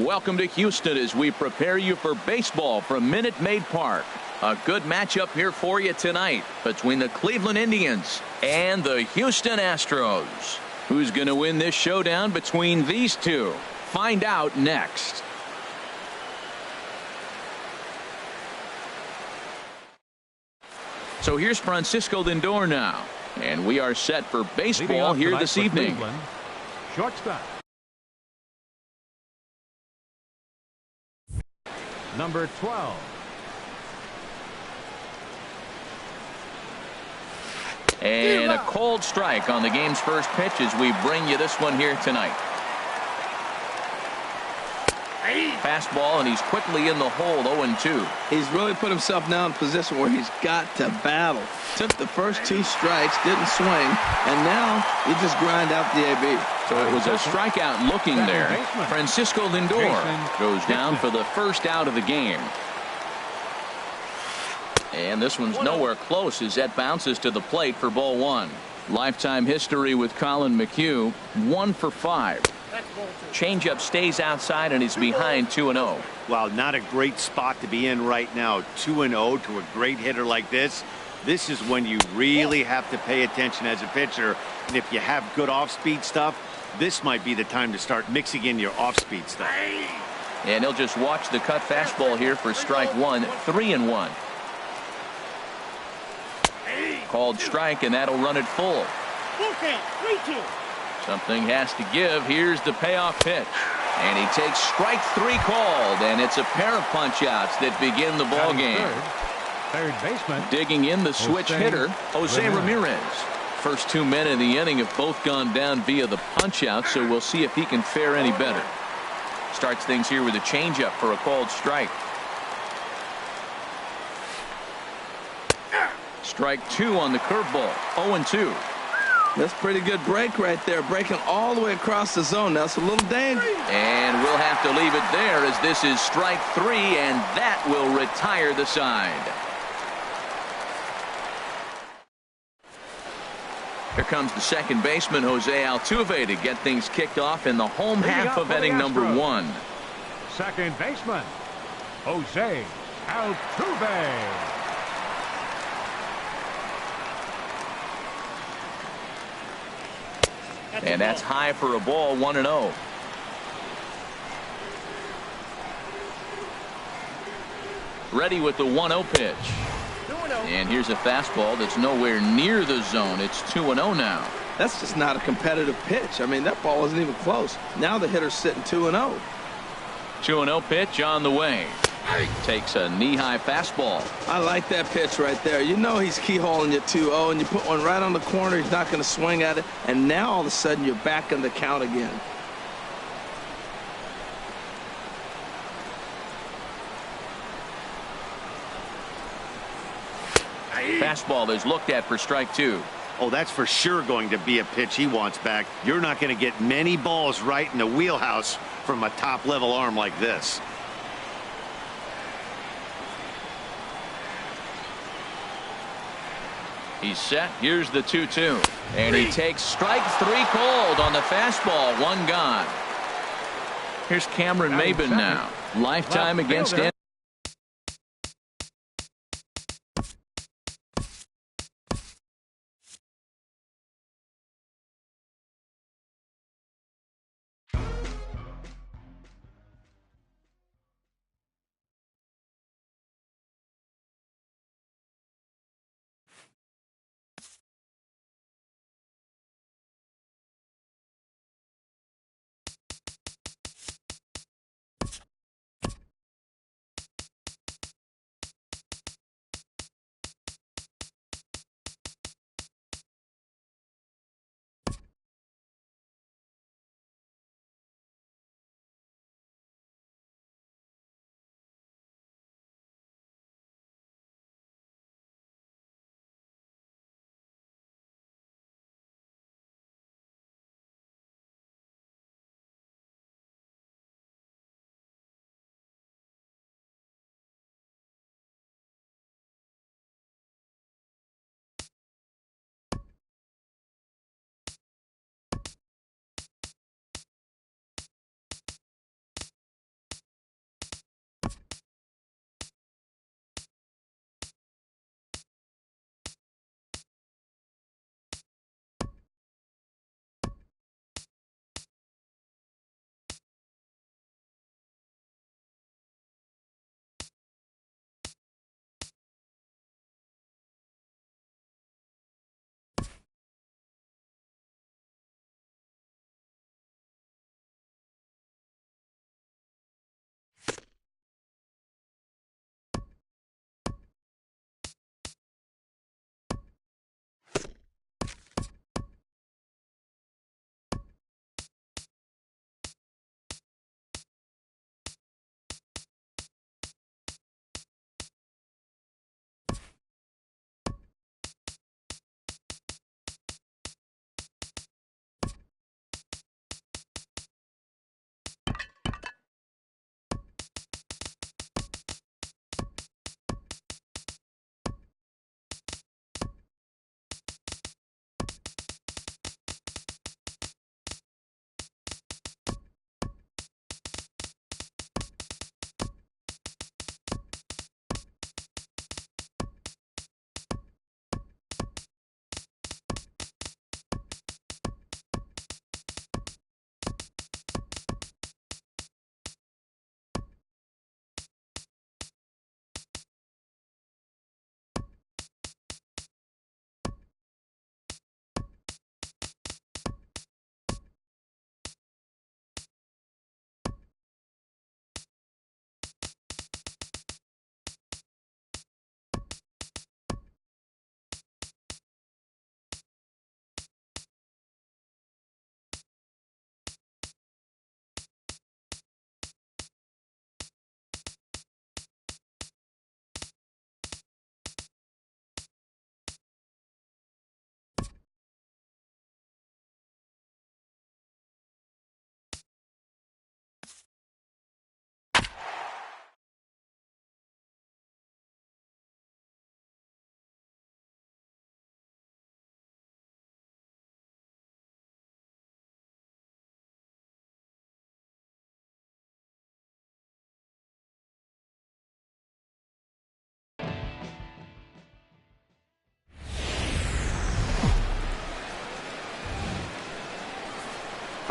Welcome to Houston as we prepare you for baseball from Minute Maid Park. A good matchup here for you tonight between the Cleveland Indians and the Houston Astros. Who's going to win this showdown between these two? Find out next. So here's Francisco Lindor now, and we are set for baseball here this evening. Shortstop, number 12. And a cold strike on the game's first pitch as we bring you this one here tonight. Fastball, and he's quickly in the hole, 0-2. He's really put himself now in a position where he's got to battle. Took the first 2 strikes, didn't swing, and now he just grind out the AB. So it was a strikeout looking there. Francisco Lindor goes down for the first out of the game. And this one's nowhere close as that bounces to the plate for ball 1. Lifetime history with Colin McHugh, 1 for 5. Changeup stays outside and he's behind 2-0. Wow, not a great spot to be in right now. 2-0 to a great hitter like this. This is when you really have to pay attention as a pitcher. And if you have good off-speed stuff, this might be the time to start mixing in your off-speed stuff. And he'll just watch the cut fastball here for strike 1, 3-1. Called strike, and that'll run it full. Something has to give. Here's the payoff pitch. And he takes strike 3 called, and it's a pair of punch-outs that begin the ball game. Third baseman. Digging in the switch hitter, Jose Ramirez. First 2 men in the inning have both gone down via the punch-out, so we'll see if he can fare any better. Starts things here with a changeup for a called strike. Strike 2 on the curveball, 0-2. That's a pretty good break right there, breaking all the way across the zone. That's a little dangerous. And we'll have to leave it there as this is strike 3, and that will retire the side. Here comes the second baseman, Jose Altuve, to get things kicked off in the home half of inning number 1. Second baseman, Jose Altuve. And that's high for a ball, 1-0. Ready with the 1-0 pitch. And here's a fastball that's nowhere near the zone. It's 2-0 now. That's just not a competitive pitch. I mean, that ball isn't even close. Now the hitter's sitting 2-0. 2-0 pitch on the way. Takes a knee-high fastball. I like that pitch right there. You know he's keyholing you 2-0, and you put one right on the corner. He's not going to swing at it, and now all of a sudden you're back in the count again. Fastball is looked at for strike 2. Oh, that's for sure going to be a pitch he wants back. You're not going to get many balls right in the wheelhouse from a top-level arm like this. He's set. Here's the 2-2. And he takes strike 3 called on the fastball. 1 gone. Here's Cameron Maybin now. Lifetime against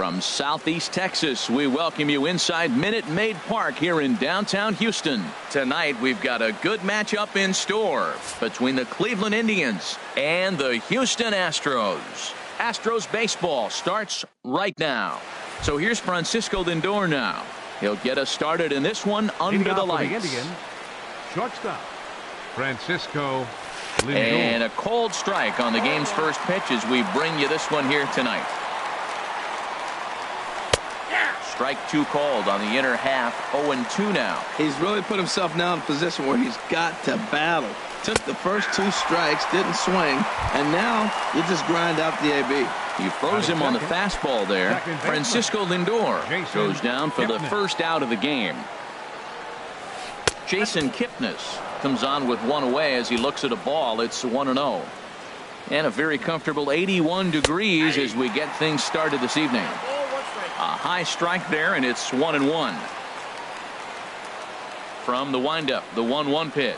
From Southeast Texas, we welcome you inside Minute Maid Park here in downtown Houston. Tonight, we've got a good matchup in store between the Cleveland Indians and the Houston Astros. Astros baseball starts right now. So here's Francisco Lindor now. He'll get us started in this one under the lights. The Indians, shortstop, Francisco Lindor. And a cold strike on the game's first pitch as we bring you this one here tonight. Strike two called on the inner half, 0-2 now. He's really put himself now in a position where he's got to battle. Took the first two strikes, didn't swing, and now you just grind out the AB. He froze him on the fastball there. Francisco Lindor goes down for the first out of the game. Jason Kipnis comes on with one away as he looks at a ball. It's 1-0. And a very comfortable 81 degrees as we get things started this evening. A high strike there, and it's 1-1. From the windup, the 1-1 pitch.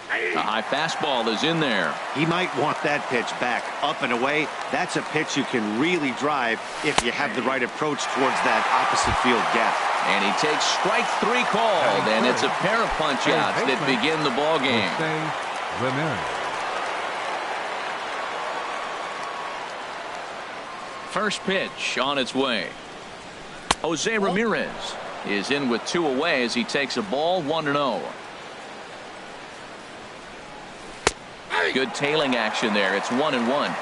A high fastball is in there. He might want that pitch back, up and away. That's a pitch you can really drive if you have the right approach towards that opposite field gap. And he takes strike three called, and it's a pair of punch-outs that begin the ball game. First pitch on its way. Jose Ramirez is in with two away as he takes a ball, 1-0. Good tailing action there. It's 1-1.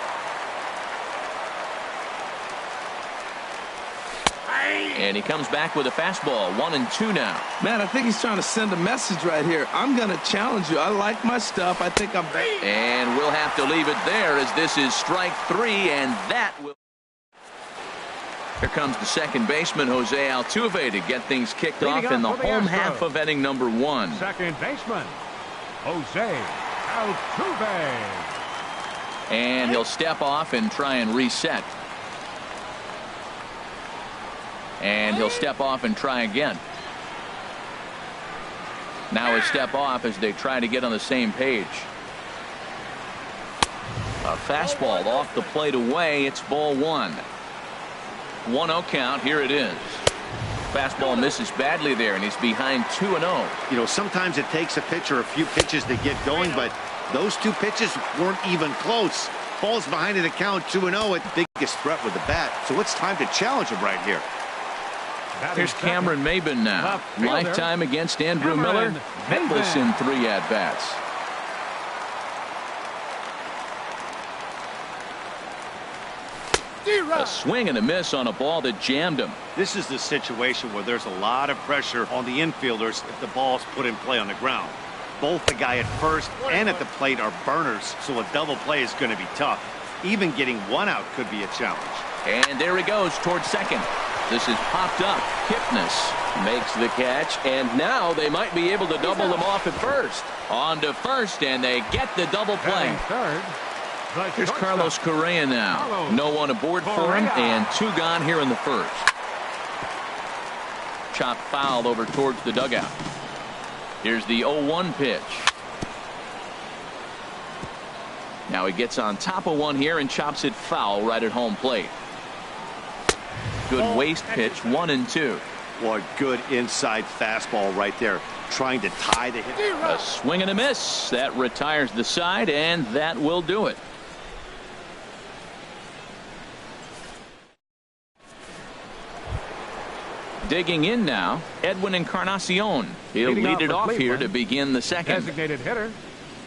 And he comes back with a fastball, 1-2 now. Man, I think he's trying to send a message right here. I'm going to challenge you. I like my stuff. I think I'm... And we'll have to leave it there as this is strike three, and that will... Here comes the second baseman, Jose Altuve, to get things kicked off in the home half of inning number one. Second baseman, Jose Altuve. And he'll step off and try and reset. And he'll step off and try again. Now a step off as they try to get on the same page. A fastball off the plate away. It's ball one. 1-0 count. Here it is. Fastball misses badly there, and he's behind 2-0. You know, sometimes it takes a pitcher a few pitches to get going, but those two pitches weren't even close. Ball's behind in the count, 2-0 at the biggest threat with the bat. So it's time to challenge him right here. Here's Cameron Maybin now. Lifetime against Andrew Miller. Hitless in 3 at-bats. A swing and a miss on a ball that jammed him. This is the situation where there's a lot of pressure on the infielders if the ball's put in play on the ground. Both the guy at first and at the plate are burners, so a double play is going to be tough. Even getting one out could be a challenge. And there he goes towards second. This is popped up. Kipnis makes the catch, and now they might be able to double him off at first. On to first, and they get the double play. Here's Carlos Correa now. No one aboard for him, and 2 gone here in the first. Chopped foul over towards the dugout. Here's the 0-1 pitch. Now he gets on top of one here and chops it foul right at home plate. Good waist pitch, 1-2. What good inside fastball right there, trying to tie the hit. A swing and a miss. That retires the side, and that will do it. Digging in now, Edwin Encarnacion. He'll lead it off here to begin the second. Designated hitter,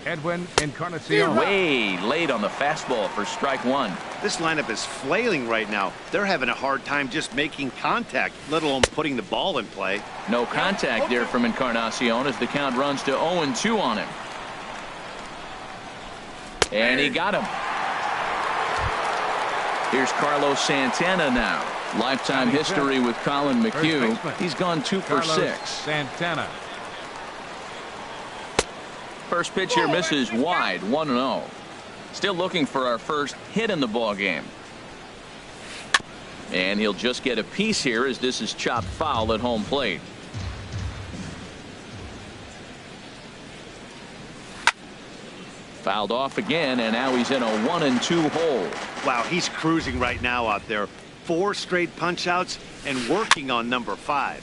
Edwin Encarnacion. Way late on the fastball for strike one. This lineup is flailing right now. They're having a hard time just making contact, let alone putting the ball in play. No contact there from Encarnacion as the count runs to 0-2 on him. And he got him. Here's Carlos Santana now. Lifetime history with Colin McHugh. He's gone 2 for 6. Santana. First pitch here misses wide, 1-0. Still looking for our first hit in the ball game. And he'll just get a piece here as this is chopped foul at home plate. Fouled off again, and now he's in a 1-2 hole. Wow, he's cruising right now out there. 4 straight punch-outs and working on number 5.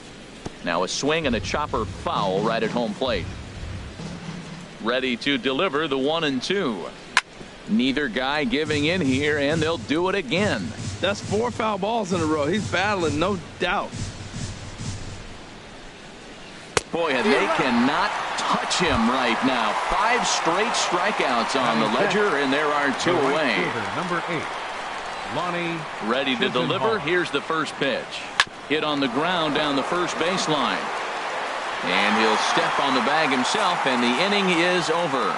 Now a swing and a chopper foul right at home plate. Ready to deliver the 1-2. Neither guy giving in here, and they'll do it again. That's 4 foul balls in a row. He's battling, no doubt. Boy, and they cannot touch him right now. 5 straight strikeouts on the ledger, and there are 2 away. Number 8, Lonnie. Ready to deliver. Here's the first pitch. Hit on the ground down the first baseline. And he'll step on the bag himself, and the inning is over.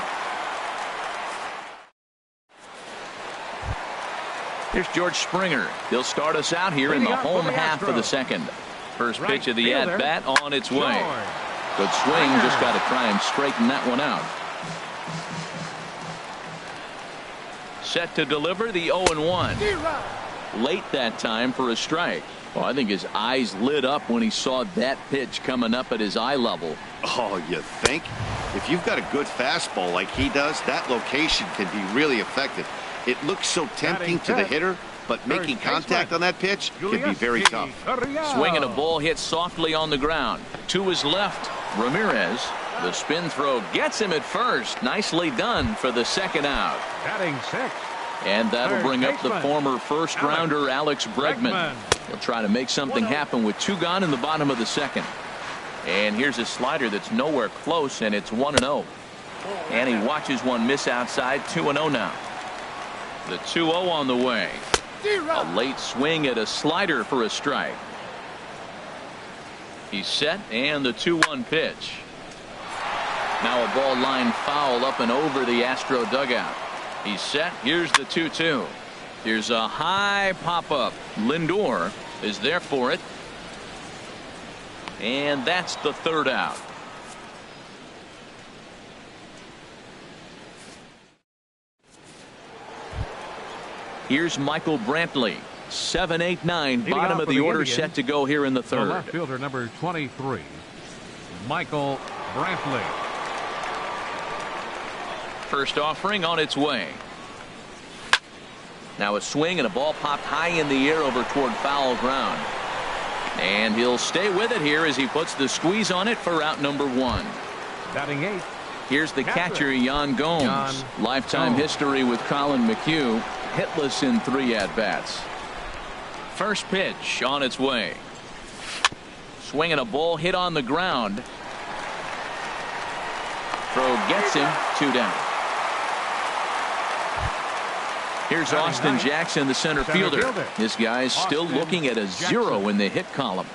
Here's George Springer. He'll start us out here in the home half of the second. First pitch of the at-bat on its way. Good swing, just got to try and straighten that one out. Set to deliver the 0-1. Late that time for a strike. Well, I think his eyes lit up when he saw that pitch coming up at his eye level. Oh, you think? If you've got a good fastball like he does, that location can be really effective. It looks so tempting to the hitter, but making contact on that pitch can be very tough. Swinging a ball hit softly on the ground. To his left, Ramirez. The spin throw gets him at first. Nicely done for the second out. Batting 6. And that'll bring up the former first-rounder Alex Bregman. He'll try to make something happen with 2 gone in the bottom of the second. And here's a slider that's nowhere close, and it's 1-0. And he watches one miss outside. 2-0 now. The 2-0 on the way. A late swing at a slider for a strike. He's set, and the 2-1 pitch. Now a ball line foul up and over the Astro dugout. He's set. Here's the 2-2. Here's a high pop-up. Lindor is there for it. And that's the third out. Here's Michael Brantley. 7, 8, 9. Bottom of the order set to go here in the third. The left fielder, number 23, Michael Brantley. First offering on its way. Now a swing and a ball popped high in the air over toward foul ground. And he'll stay with it here as he puts the squeeze on it for out number 1. Batting 8. Here's the catcher, Yan Gomes. Lifetime history with Colin McHugh. Hitless in 3 at-bats. First pitch on its way. Swinging a ball hit on the ground. Throw gets him. 2 down. Here's Austin Jackson, the center fielder. This guy's still looking at a 0 in the hit column.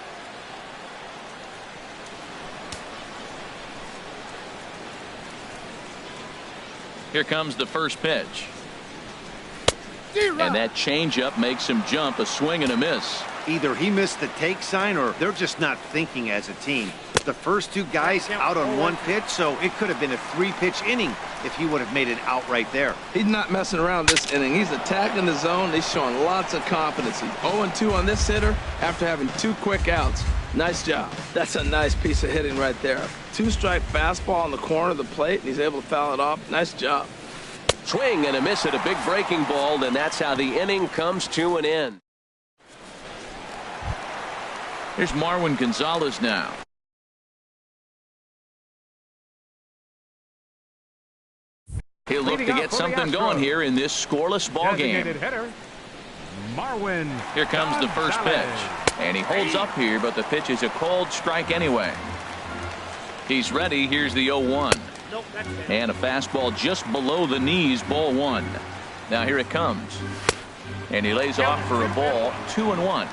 Here comes the first pitch. And that changeup makes him jump. A swing and a miss. Either he missed the take sign or they're just not thinking as a team. The first 2 guys out on 1 pitch, so it could have been a 3-pitch inning if he would have made it out right there. He's not messing around this inning. He's attacking the zone. He's showing lots of confidence. He's 0-2 on this hitter after having 2 quick outs. Nice job. That's a nice piece of hitting right there. 2-strike fastball on the corner of the plate, and he's able to foul it off. Nice job. Swing and a miss at a big breaking ball, and that's how the inning comes to an end. Here's Marwin Gonzalez now. He'll look to get something going here in this scoreless ball game. Hitter, Marwin. Here comes the first pitch. And he holds up here, but the pitch is a cold strike anyway. He's ready. Here's the 0-1. And a fastball just below the knees, ball 1. Now here it comes. And he lays off for a ball, 2-1.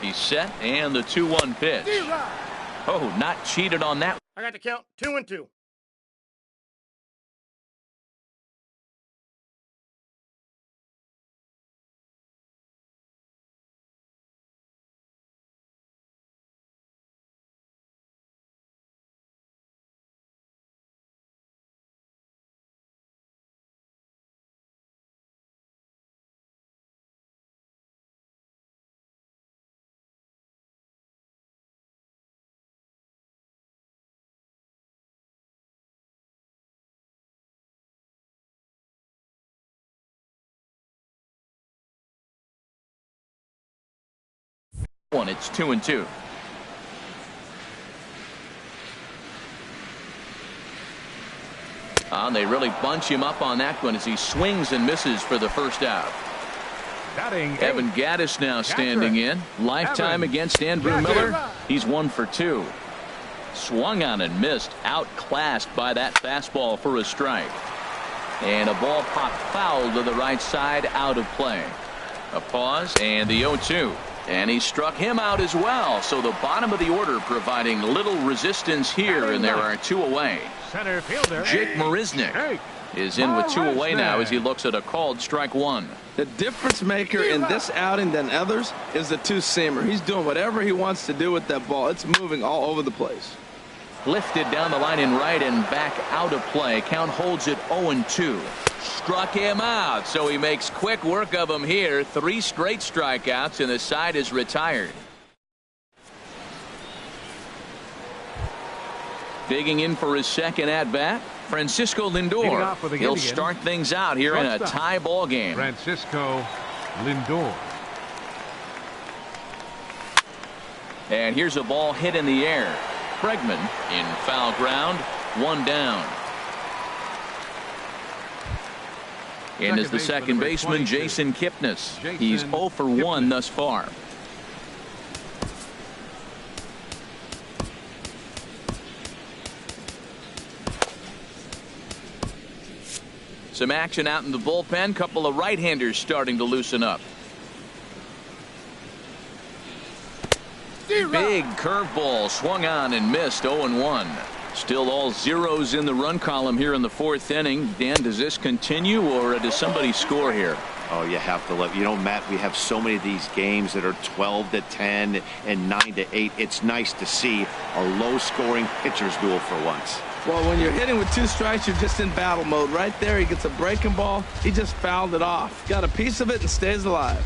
He's set, and the 2-1 pitch. Oh, not cheated on that. I got to count 2-2. It's 2-2. They really bunch him up on that one as he swings and misses for the first out. Evan Gaddis now standing in. Lifetime against Andrew Miller. He's 1 for 2. Swung on and missed. Outclassed by that fastball for a strike. And a ball popped foul to the right side, out of play. A pause and the 0-2. And he struck him out as well. So the bottom of the order providing little resistance here, and there are 2 away. Center fielder Jake Marisnick is in with 2 away now as he looks at a called strike 1. The difference maker in this outing than others is the two-seamer. He's doing whatever he wants to do with that ball. It's moving all over the place. Lifted down the line in right and back out of play. Count holds it 0-2. Struck him out, so he makes quick work of him here. 3 straight strikeouts, and the side is retired. Digging in for his second at-bat, Francisco Lindor. He'll start things out here in a tie ball game. Francisco Lindor. And here's a ball hit in the air. Bregman in foul ground, 1 down. In is the second baseman, Jason Kipnis. He's 0 for 1 thus far. Some action out in the bullpen. Couple of right-handers starting to loosen up. Big curveball swung on and missed. 0-1. Still all zeros in the run column here in the 4th inning. Dan, does this continue, or does somebody score here? Oh, you have to love. You know, Matt, we have so many of these games that are 12-10 and 9-8. It's nice to see a low-scoring pitcher's duel for once. Well, when you're hitting with 2 strikes, you're just in battle mode. Right there, he gets a breaking ball. He just fouled it off. Got a piece of it and stays alive.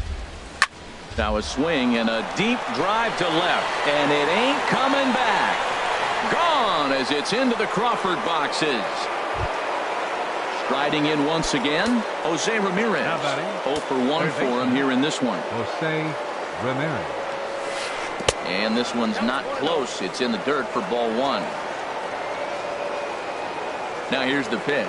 Now a swing and a deep drive to left, and it ain't coming back. Gone as it's into the Crawford boxes. Striding in once again, Jose Ramirez. 0 for 1 for him here in this one. Jose Ramirez. And this one's not close. It's in the dirt for ball 1. Now here's the pitch.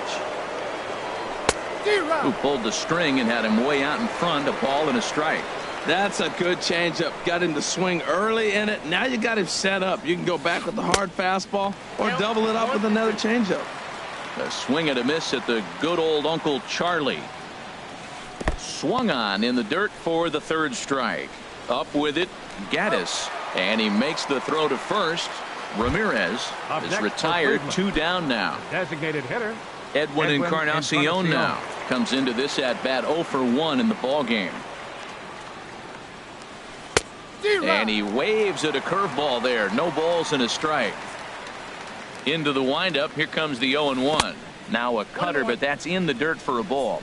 Who pulled the string and had him way out in front. A ball and a strike. That's a good changeup. Got him to swing early in it. Now you got him set up. You can go back with the hard fastball or double it up with another changeup. A swing and a miss at the good old Uncle Charlie. Swung on in the dirt for the 3rd strike. Up with it, Gaddis. And he makes the throw to first. Ramirez is retired. 2 down now. Designated hitter. Edwin Encarnacion now comes into this at-bat 0 for 1 in the ball game. And he waves at a curveball there. No balls and a strike. Into the windup. Here comes the 0-1. Now a cutter, but that's in the dirt for a ball.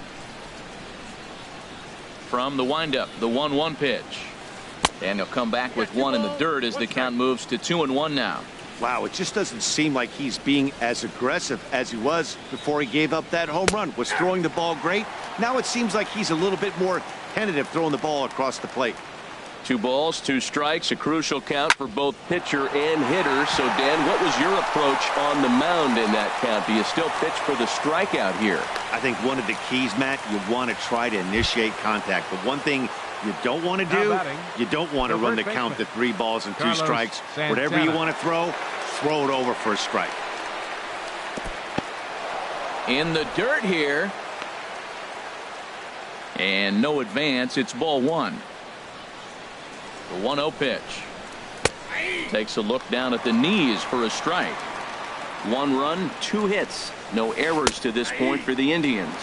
From the windup, the 1-1 pitch. And he'll come back with 1 in the dirt as the count moves to 2-1 now. Wow, it just doesn't seem like he's being as aggressive as he was before he gave up that home run. Was throwing the ball great. Now it seems like he's a little bit more tentative throwing the ball across the plate. 2 balls, 2 strikes, a crucial count for both pitcher and hitter. So, Dan, what was your approach on the mound in that count? Do you still pitch for the strikeout here? I think one of the keys, Matt, you want to try to initiate contact. But one thing you don't want to do, you don't want to run the count to 3 balls and 2 strikes. Whatever you want to throw it over for a strike. In the dirt here. And no advance. It's ball 1. The 1-0 pitch. Takes a look down at the knees for a strike. 1 run, 2 hits. No errors to this point for the Indians.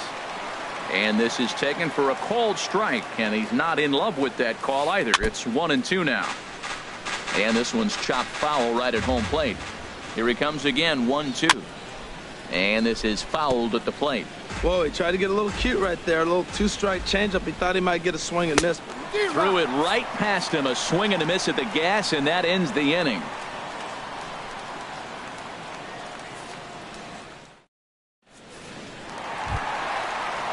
And this is taken for a called strike, and he's not in love with that call either. It's 1-2 now. And this one's chopped foul right at home plate. Here he comes again, 1-2. And this is fouled at the plate. Whoa, he tried to get a little cute right there. A little 2-strike changeup. He thought he might get a swing and miss. Threw it right past him. A swing and a miss at the gas, and that ends the inning.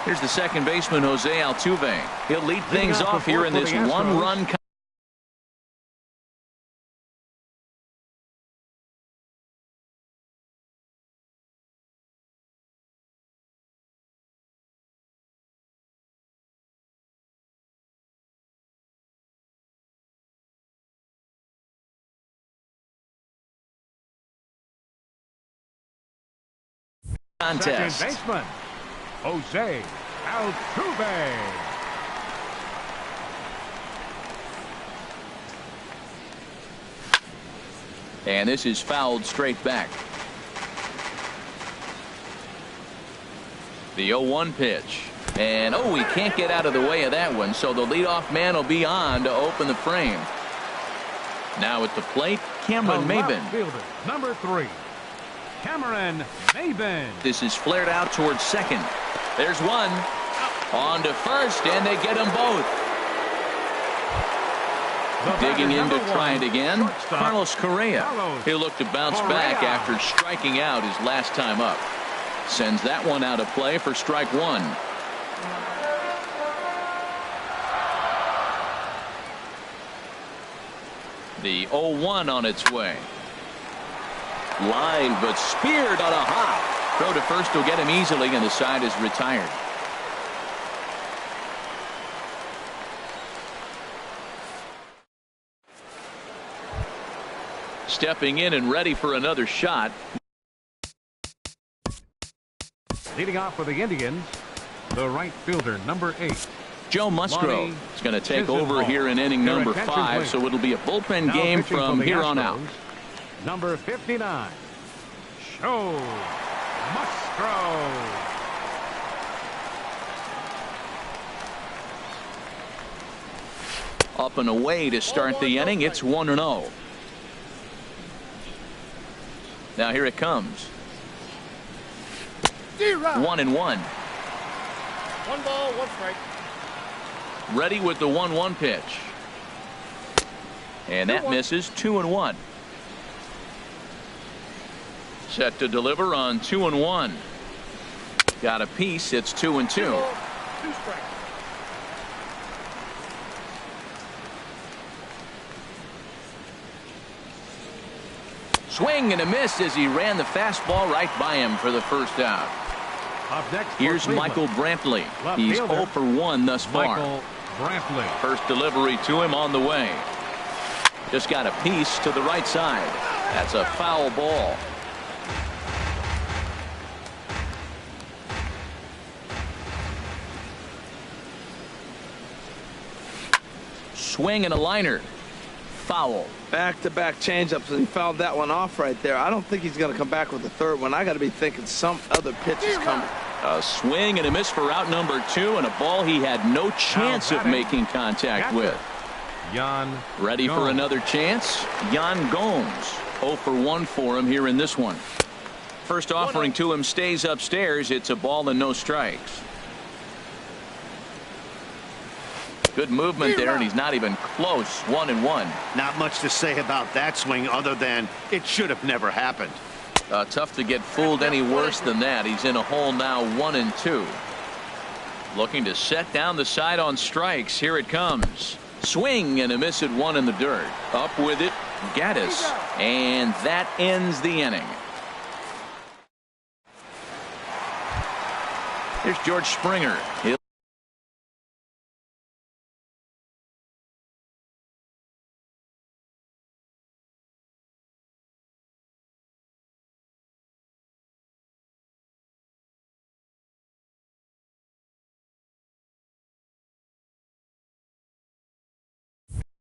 Here's the second baseman, Jose Altuve. He'll lead things off here in this 1-run contest. Second baseman, Jose Altuve. And this is fouled straight back. The 0-1 pitch. And, oh, he can't get out of the way of that one, so the leadoff man will be on to open the frame. Now at the plate, Cameron Maybin. Fielder, number 3, Cameron Maybin. This is flared out towards second. There's one. On to first, and they get them both. Digging in to try it again, Carlos Correa. He'll look to bounce back after striking out his last time up. Sends that one out of play for strike one. The 0-1 on its way. Line, but speared on a hop. Throw to first will get him easily, and the side is retired. Stepping in and ready for another shot. Leading off for the Indians, the right fielder, number 8. Joe Musgrove is going to take over here in inning number 5, so it'll be a bullpen game from here on out. Number 59, Joe Musgrove. Up and away to start the inning. It's 1-0. Now here it comes. 1-1. 1 ball, 1 strike. Ready with the 1-1 pitch. And that misses. 2-1. Set to deliver on 2-1. Got a piece. It's 2-2. 2 strikes. Swing and a miss as he ran the fastball right by him for the first out. Up next, here's Michael Brantley. He's 0 for 1 thus far. Michael Brantley. First delivery to him on the way. Just got a piece to the right side. That's a foul ball. Swing and a liner. Foul. Back-to-back changeups, and he fouled that one off right there. I don't think he's going to come back with the third one. I got to be thinking some other pitch is coming. A swing and a miss for out number 2, and a ball he had no chance of making contact with. Yan ready Gomes. For another chance. Yan Gomes 0 for 1 for him here in this one. First offering to him stays upstairs. It's a ball and no strikes. Good movement there, and he's not even close. 1-1. Not much to say about that swing other than it should have never happened. Tough to get fooled any worse than that. He's in a hole now. 1-2. Looking to set down the side on strikes. Here it comes. Swing and a miss at 1 in the dirt. Up with it, Gaddis, and that ends the inning. Here's George Springer.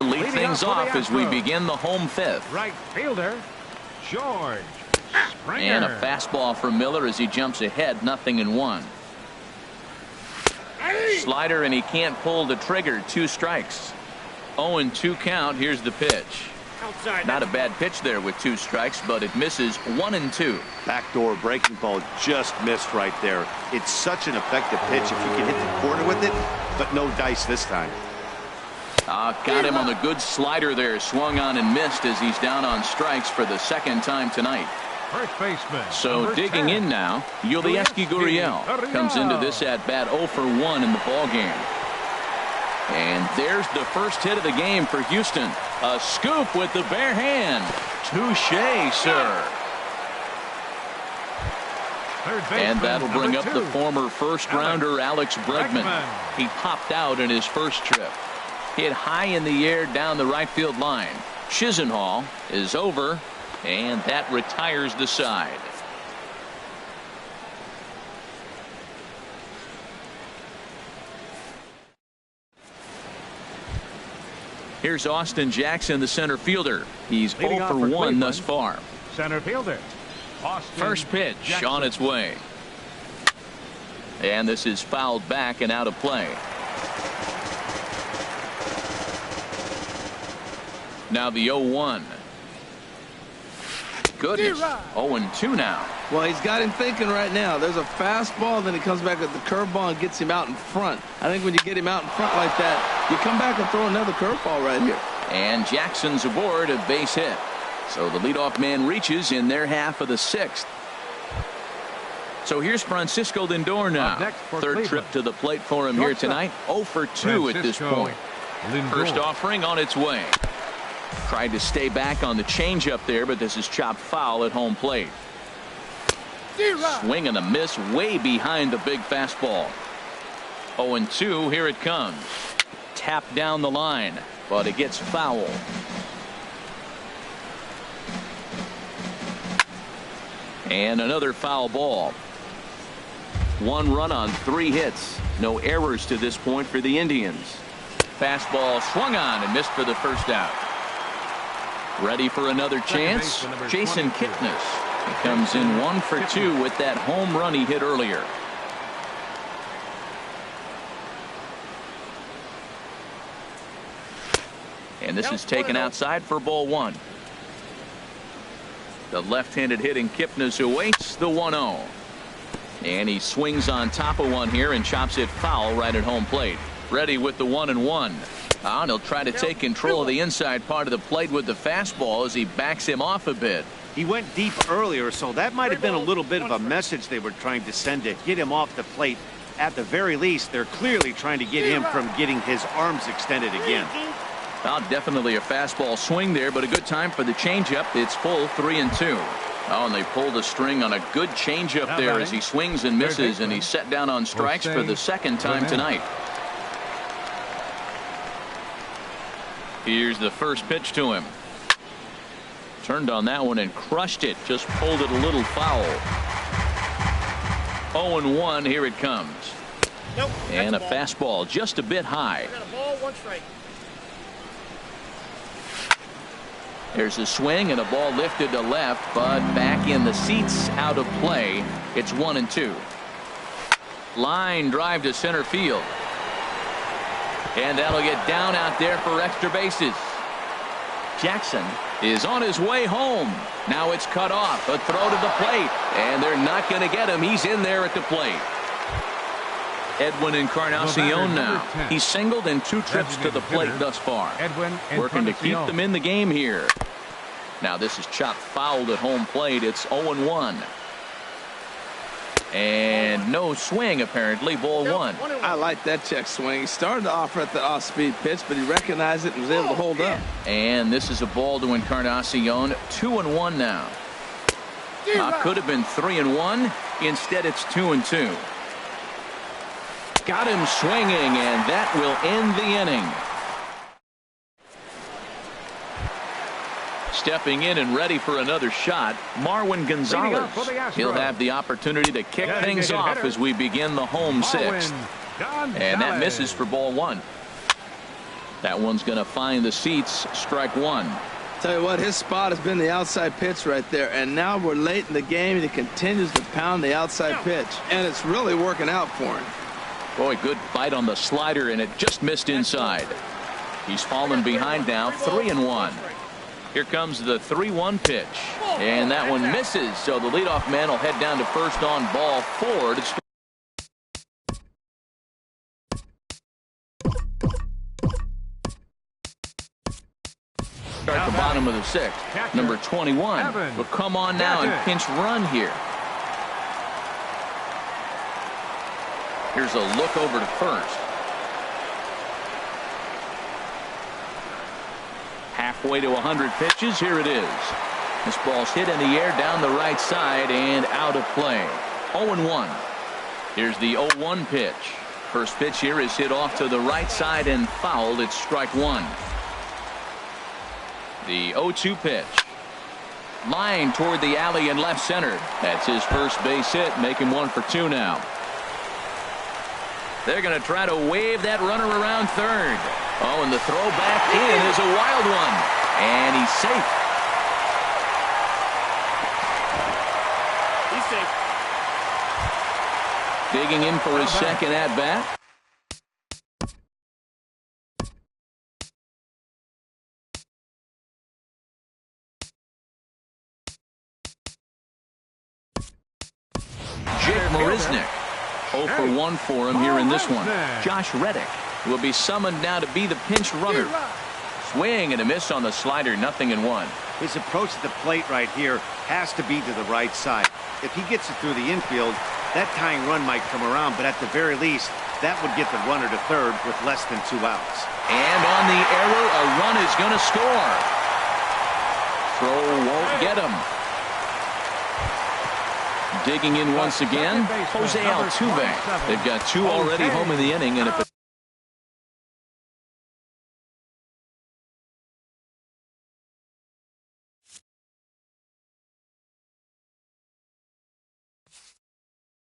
Lead things off as we begin the home fifth. Right fielder, George Springer. And a fastball from Miller as he jumps ahead, 0-1. Slider, and he can't pull the trigger. 2 strikes. 0-2 count. Here's the pitch. Outside. Not a bad pitch there with 2 strikes, but it misses. 1-2. Backdoor breaking ball just missed right there. It's such an effective pitch if you can hit the corner with it, but no dice this time. Got him on the good slider there. Swung on and missed as he's down on strikes for the 2nd time tonight. First baseman. So digging 10. in now, Yulieski Gurriel comes into this at bat 0 for 1 in the ball game. And there's the first hit of the game for Houston. A scoop with the bare hand. Touché, sir. And that'll bring up the former first-rounder Alex Bregman. He popped out in his first trip. Hit high in the air down the right field line. Chisenhall is over, and that retires the side. Here's Austin Jackson, the center fielder. He's Leading 0 off for for 1 Cleveland, thus far. Center fielder, Austin First pitch Jackson. on its way. And this is fouled back and out of play. Now the 0-1. Goodness. 0-2 now. Well, he's got him thinking right now. There's a fastball, then he comes back with the curveball and gets him out in front. I think when you get him out in front like that, you come back and throw another curveball right here. And Jackson's aboard, a base hit. So the leadoff man reaches in their half of the 6th. So here's Francisco Lindor now. Up next for Third Cleveland. trip to the plate for him here Shortstop. tonight. 0 for 2 at this Francisco point. Lindor. First offering on its way. Tried to stay back on the changeup there, but this is chopped foul at home plate. Swing and a miss way behind the big fastball. 0-2, here it comes. Tapped down the line, but it gets foul. And another foul ball. 1 run on 3 hits. No errors to this point for the Indians. Fastball swung on and missed for the first out. Ready for another chance? Jason Kipnis. He comes in 1 for 2 with that home run he hit earlier. And this is taken outside for ball 1. The left-handed hitting Kipnis awaits the 1-0. And he swings on top of one here and chops it foul right at home plate. Ready with the 1-1. And he'll try to take control of the inside part of the plate with the fastball as he backs him off a bit. He went deep earlier, so that might have been a little bit of a message they were trying to send to get him off the plate. At the very least, they're clearly trying to get him from getting his arms extended again. Well, definitely a fastball swing there, but a good time for the changeup. It's full 3-2. Oh, and they pulled a string on a good changeup there as he swings and misses, and he's set down on strikes for the second time tonight. Here's the first pitch to him. Turned on that one and crushed it. Just pulled it a little foul. 0-1. Here it comes. Nope. And a fastball just a bit high. Got a ball, 1 strike. There's a swing and a ball lifted to left, but back in the seats, out of play. It's 1-2. Line drive to center field. And that'll get down out there for extra bases. Jackson is on his way home. Now it's cut off. A throw to the plate. And they're not going to get him. He's in there at the plate. Edwin Encarnacion now. He's singled in 2 trips to the plate thus far. Working to keep them in the game here. Now this is chopped fouled at home plate. It's 0-1. And no swing apparently. Ball 1. I like that check swing. He started to offer at the off-speed pitch, but he recognized it and was able to hold up. And this is a ball to Encarnacion. 2-1 now. Could have been 3-1. Instead it's 2-2. Got him swinging, and that will end the inning. Stepping in and ready for another shot, Marwin Gonzalez. He'll have the opportunity to kick things off as we begin the home 6th. And that misses for ball 1. That one's going to find the seats. Strike 1. Tell you what, his spot has been the outside pitch right there, and now we're late in the game and he continues to pound the outside pitch, and it's really working out for him. Boy, good bite on the slider, and it just missed inside. He's fallen behind now. 3-1. Here comes the 3-1 pitch, and that one misses. So the leadoff man will head down to first on ball 4 to start the bottom of the 6th. Number 21 will come on now and pinch run here. Here's a look over to first. Halfway to 100 pitches. Here it is. This ball's hit in the air down the right side and out of play. 0-1. Here's the 0-1 pitch. First pitch here is hit off to the right side and fouled. It's strike 1. The 0-2 pitch. Line toward the alley in left center. That's his first base hit. Make him 1 for 2 now. They're going to try to wave that runner around third. Oh, and the throw back in is a wild one. And he's safe. He's safe. Digging in for his second at-bat. Jake Marisnick. 0 for 1 for him here in this one. Josh Reddick will be summoned now to be the pinch runner. Swing and a miss on the slider, 0-1. His approach to the plate right here has to be to the right side. If he gets it through the infield, that tying run might come around, but at the very least, that would get the runner to third with less than 2 outs. And on the error, a run is going to score. Throw won't get him. Digging in once again, Jose Altuve. They've got 2 already home in the inning, and if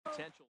potential